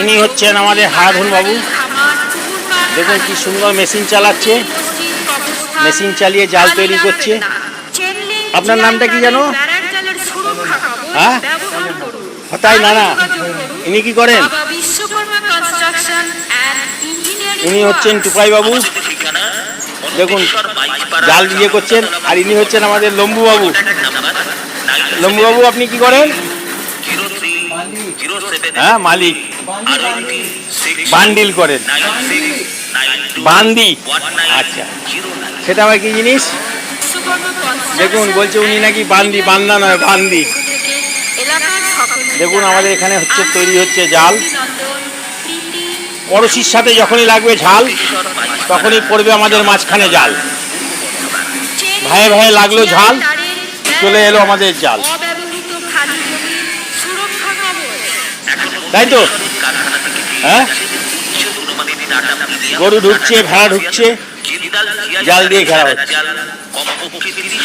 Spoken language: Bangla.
ইনি হচ্ছেন আমাদের হারাধন বাবু। দেখুন কি সুন্দর মেশিন চালাচ্ছে, মেশিন চালিয়ে জাল তৈরি করছে। আপনার নামটা কি জানো? হ্যাঁ, তাই না না, ইনি কি করেন? ইনি হচ্ছেন টুপাই বাবু। দেখুন জাল দিয়ে করছেন। আর ইনি হচ্ছেন আমাদের লম্বু বাবু। লম্বু বাবু আপনি কি করেন? হ্যাঁ, মালিক। বান্ডিল করেন, বান্দি। আচ্ছা, সেটা আবার কি জিনিস? দেখুন বলছে উনি নাকি বান্দি, বান্দা নয় বান্দি। দেখুন আমাদের এখানে হচ্ছে তৈরি হচ্ছে জাল। পড়শির সাথে যখনই লাগবে ঝাল, তখনই পড়বে আমাদের মাঝখানে জাল। ভাইয়ে ভাইয়ে লাগলো ঝাল, চলে এলো আমাদের জাল। তাই তো? হ্যাঁ, গরু ঢুকছে, ভেড়া ঢুকছে, জাল দিয়ে ঘেরা হচ্ছে।